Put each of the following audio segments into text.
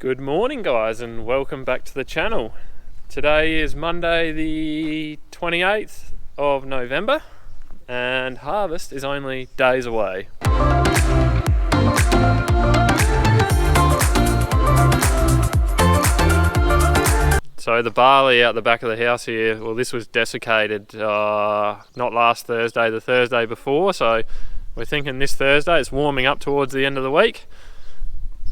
Good morning guys and welcome back to the channel. Today is Monday the 28th of November and harvest is only days away. So the barley out the back of the house here, well this was desiccated not last Thursday, the Thursday before, so we're thinking this Thursday, it's warming up towards the end of the week.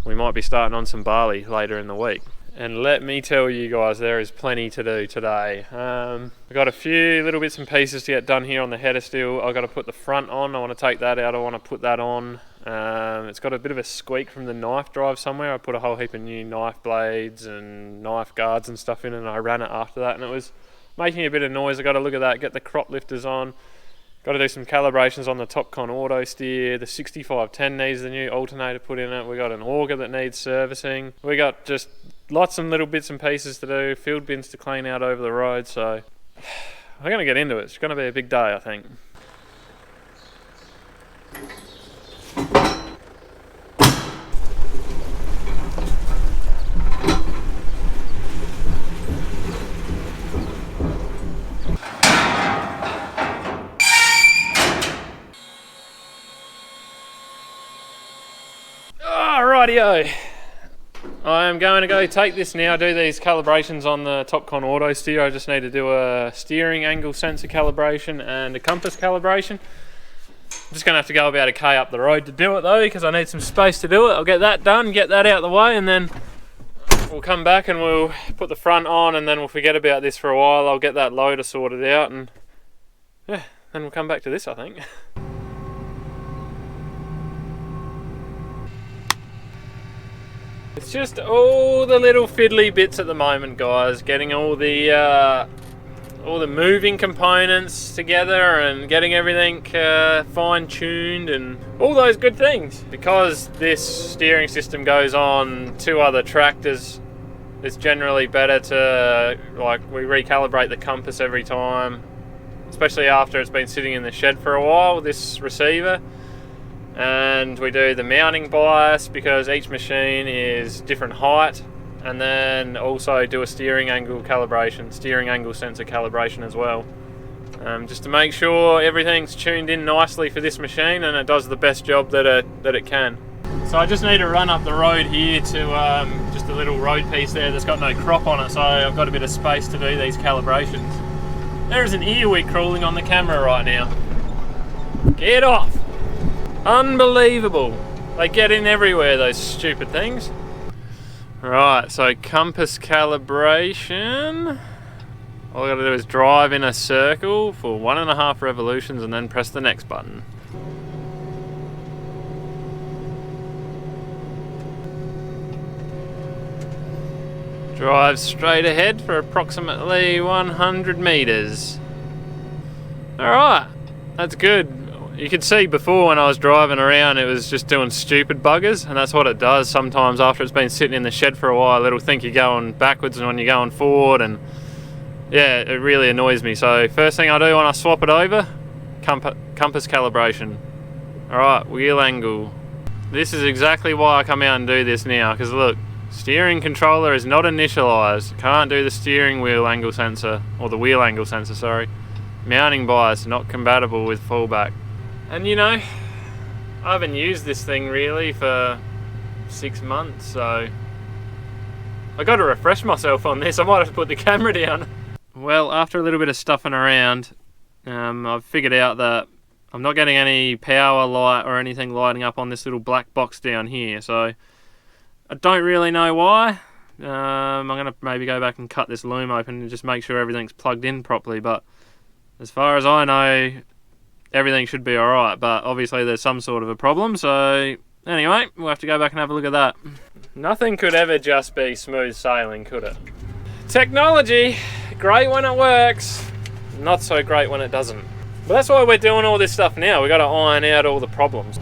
We might be starting on some barley later in the week. And let me tell you guys, there is plenty to do today. I've got a few little bits and pieces to get done here on the header still. I've got to put the front on, I want to take that out, I want to put that on. It's got a bit of a squeak from the knife drive somewhere. I put a whole heap of new knife blades and knife guards and stuff in and I ran it after that and it was making a bit of noise. I got to look at that, get the crop lifters on. Got to do some calibrations on the Topcon auto steer. The 6510 needs the new alternator put in it. We got an auger that needs servicing. We got just lots of little bits and pieces to do. Field bins to clean out over the road. So we're going to get into it. It's going to be a big day, I think. Rightio. I am going to go take this now, do these calibrations on the Topcon auto steer. I just need to do a steering angle sensor calibration and a compass calibration. I'm just going to have to go about a K up the road to do it though, because I need some space to do it. I'll get that done, get that out of the way, and then we'll come back and we'll put the front on and then we'll forget about this for a while. I'll get that loader sorted out and yeah, then we'll come back to this, I think. It's just all the little fiddly bits at the moment, guys. Getting all the moving components together and getting everything fine-tuned and all those good things. Because this steering system goes on two other tractors, it's generally better to, we recalibrate the compass every time, especially after it's been sitting in the shed for a while, this receiver. And we do the mounting bias because each machine is different height, and then also do a steering angle calibration, steering angle sensor calibration as well, just to make sure everything's tuned in nicely for this machine and it does the best job that it can. So I just need to run up the road here to just a little road piece there that's got no crop on it, so I've got a bit of space to do these calibrations. There is an earwig crawling on the camera right now. Get off! Unbelievable. They get in everywhere, those stupid things. Right, so compass calibration. All I gotta do is drive in a circle for 1.5 revolutions and then press the next button. Drive straight ahead for approximately 100 meters. Alright, that's good. You could see before when I was driving around it was just doing stupid buggers, and that's what it does sometimes after it's been sitting in the shed for a while. It'll think you're going backwards and when you're going forward, and yeah, it really annoys me. So first thing I do when I swap it over, compass calibration. Alright, wheel angle. This is exactly why I come out and do this now, because look, steering controller is not initialized. Can't do the steering wheel angle sensor, or the wheel angle sensor, sorry. Mounting bias, not compatible with fallback. And you know, I haven't used this thing really for 6 months, so I got to refresh myself on this. I might have to put the camera down. Well, after a little bit of stuffing around, I've figured out that I'm not getting any power light or anything lighting up on this little black box down here, so I don't really know why. I'm going to maybe go back and cut this loom open and just make sure everything's plugged in properly, but as far as I know, everything should be alright, but obviously there's some sort of a problem, so anyway, we'll have to go back and have a look at that. Nothing could ever just be smooth sailing, could it? Technology, great when it works, not so great when it doesn't. But that's why we're doing all this stuff now. We've got to iron out all the problems.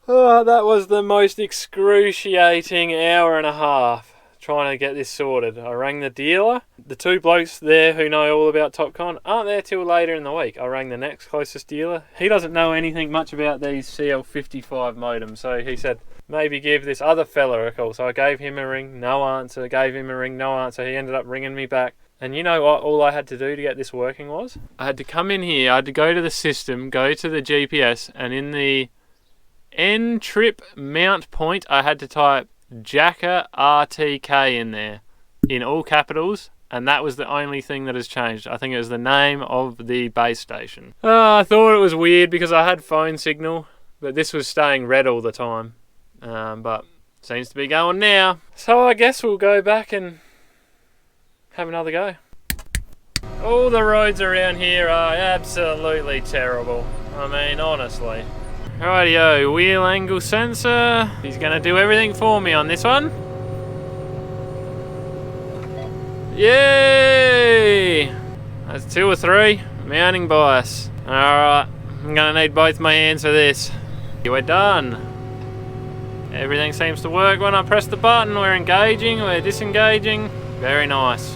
Oh, that was the most excruciating hour and a half. trying to get this sorted. I rang the dealer. The two blokes there who know all about Topcon aren't there till later in the week. I rang the next closest dealer. He doesn't know anything much about these CL55 modems, so he said maybe give this other fella a call. So I gave him a ring, no answer. Gave him a ring, no answer. He ended up ringing me back. And you know what all I had to do to get this working was? I had to come in here, I had to go to the system, go to the GPS, and in the N-trip mount point, I had to type Jacker RTK in there, in all capitals, and that was the only thing that has changed. I think it was the name of the base station. I thought it was weird because I had phone signal, but this was staying red all the time. But seems to be going now. So I guess we'll go back and have another go. All the roads around here are absolutely terrible. I mean, honestly. Rightio, wheel angle sensor. He's gonna do everything for me on this one. Yay! That's 2 or 3. Mounting bias. Alright, I'm gonna need both my hands for this. We're done. Everything seems to work when I press the button. We're engaging, we're disengaging. Very nice.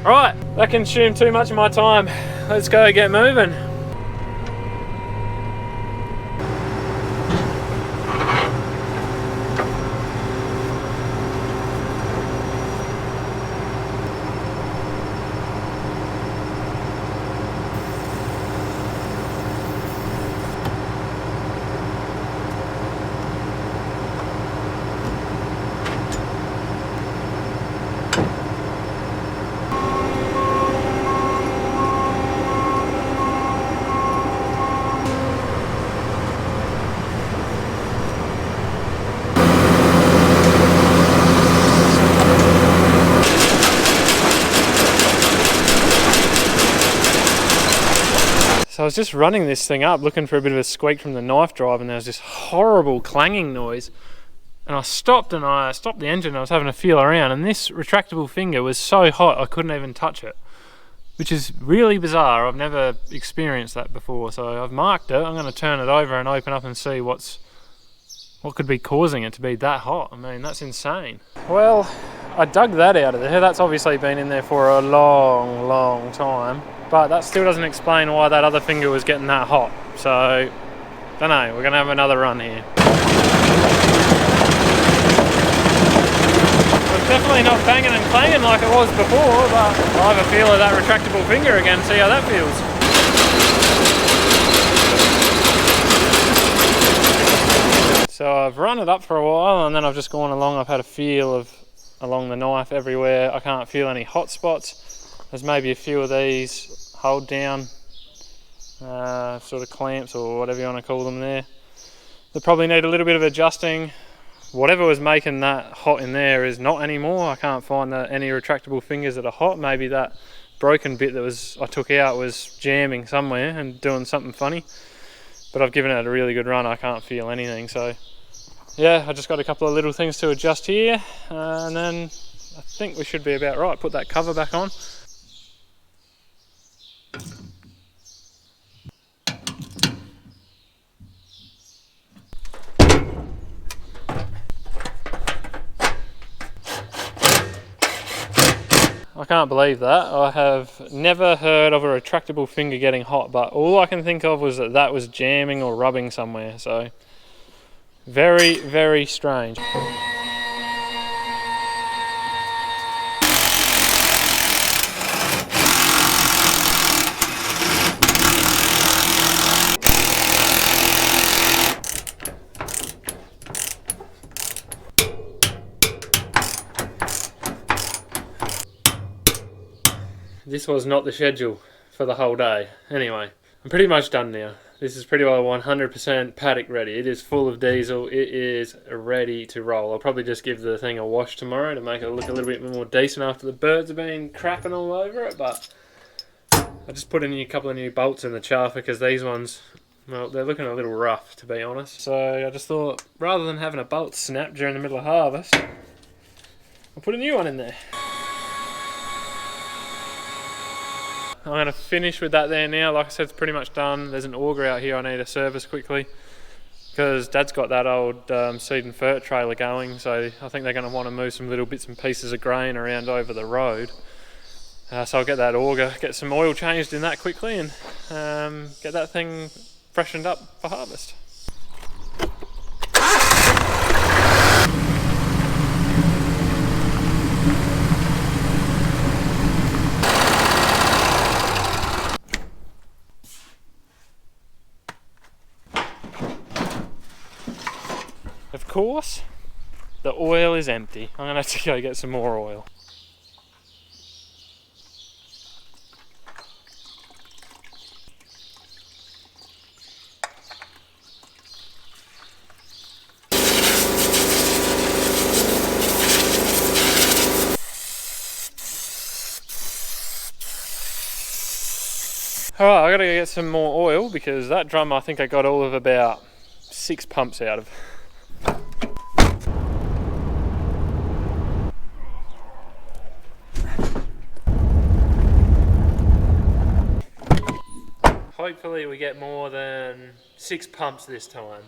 Right, that consumed too much of my time. Let's go get moving. So I was just running this thing up looking for a bit of a squeak from the knife drive, and there was this horrible clanging noise, and I stopped the engine and I was having a feel around, and this retractable finger was so hot I couldn't even touch it, which is really bizarre. I've never experienced that before, so I've marked it. I'm going to turn it over and open up and see what could be causing it to be that hot. I mean, that's insane. Well, I dug that out of there. That's obviously been in there for a long time. But that still doesn't explain why that other finger was getting that hot. So, don't know, we're gonna have another run here. It's definitely not banging and clanging like it was before, but I'll have a feel of that retractable finger again, see how that feels. So I've run it up for a while, and then I've just gone along. I've had a feel of along the knife everywhere. I can't feel any hot spots. There's maybe a few of these hold down sort of clamps or whatever you want to call them there. They probably need a little bit of adjusting. Whatever was making that hot in there is not anymore. I can't find any retractable fingers that are hot. Maybe that broken bit that I took out was jamming somewhere and doing something funny. But I've given it a really good run. I can't feel anything. So yeah, I just got a couple of little things to adjust here, and then I think we should be about right. Put that cover back on. I can't believe that. I have never heard of a retractable finger getting hot, but all I can think of was that was jamming or rubbing somewhere. So very, very strange. This was not the schedule for the whole day. Anyway, I'm pretty much done now. This is pretty well 100% paddock ready. It is full of diesel. It is ready to roll. I'll probably just give the thing a wash tomorrow to make it look a little bit more decent after the birds have been crapping all over it. But I just put in a couple of new bolts in the chaffer because these ones, well, they're looking a little rough, to be honest. So I just thought, rather than having a bolt snap during the middle of harvest, I'll put a new one in there. I'm going to finish with that there now. Like I said, it's pretty much done. There's an auger out here I need to service quickly. because Dad's got that old seed and fert trailer going, so I think they're going to want to move some little bits and pieces of grain around over the road. So I'll get that auger, get some oil changed in that quickly, and get that thing freshened up for harvest. Of course, the oil is empty. I'm going to have to go get some more oil. Alright, I gotta go get some more oil because that drum I think I got all of about 6 pumps out of. Hopefully we get more than 6 pumps this time.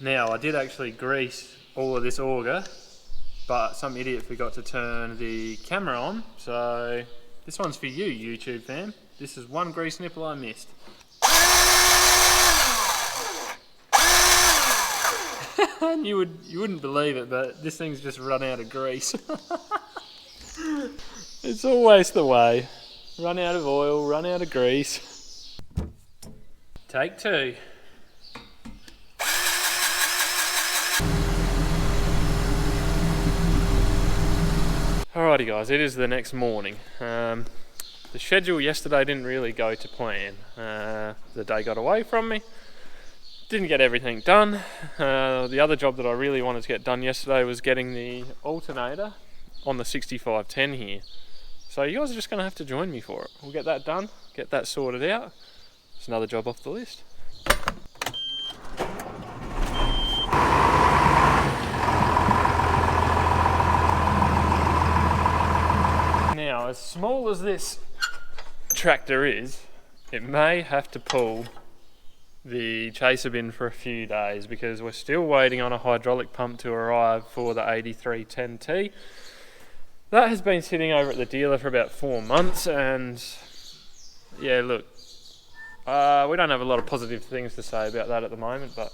Now I did actually grease all of this auger, but some idiot forgot to turn the camera on, so this one's for you, YouTube fam. This is one grease nipple I missed. You wouldn't believe it, but this thing's just run out of grease. It's always the way. Run out of oil, run out of grease. Take 2. Alrighty guys, it is the next morning. The schedule yesterday didn't really go to plan. The day got away from me. Didn't get everything done. The other job that I really wanted to get done yesterday was getting the alternator on the 6510 here. So you guys are just going to have to join me for it. We'll get that done, get that sorted out. It's another job off the list. Now, as small as this tractor is, it may have to pull the chaser bin for a few days because we're still waiting on a hydraulic pump to arrive for the 8310T. That has been sitting over at the dealer for about 4 months, and yeah, look, we don't have a lot of positive things to say about that at the moment, but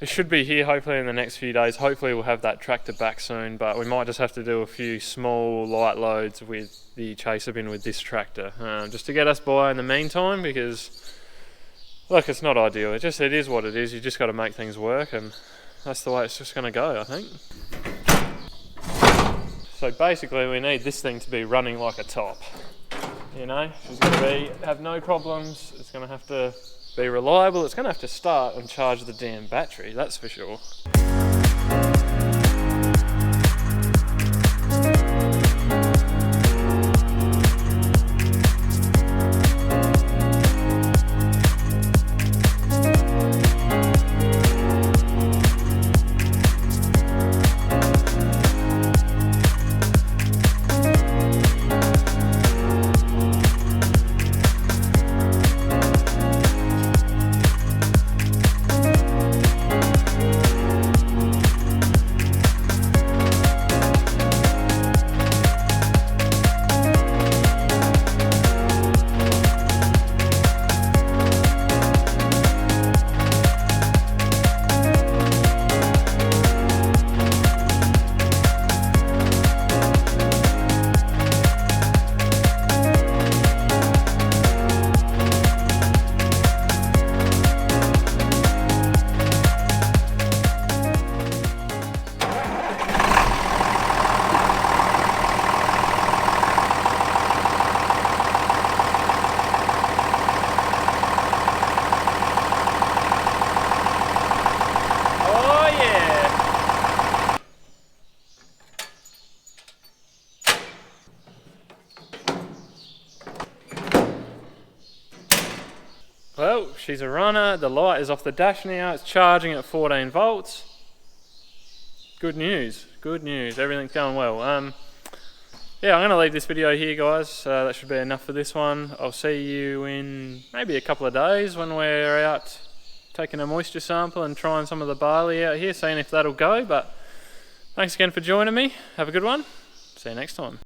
it should be here hopefully in the next few days. Hopefully we'll have that tractor back soon, but we might just have to do a few small light loads with the chaser bin with this tractor, just to get us by in the meantime, because look, it's not ideal. It is what it is. You just got to make things work, and that's the way it's just going to go, I think. So basically we need this thing to be running like a top. You know, it's going to have no problems. It's going to have to be reliable. It's going to have to start and charge the damn battery, that's for sure. Well, she's a runner. The light is off the dash now. It's charging at 14 volts. Good news. Good news. Everything's going well. yeah, I'm going to leave this video here, guys. That should be enough for this one. I'll see you in maybe a couple of days when we're out taking a moisture sample and trying some of the barley out here, seeing if that'll go. But thanks again for joining me. Have a good one. See you next time.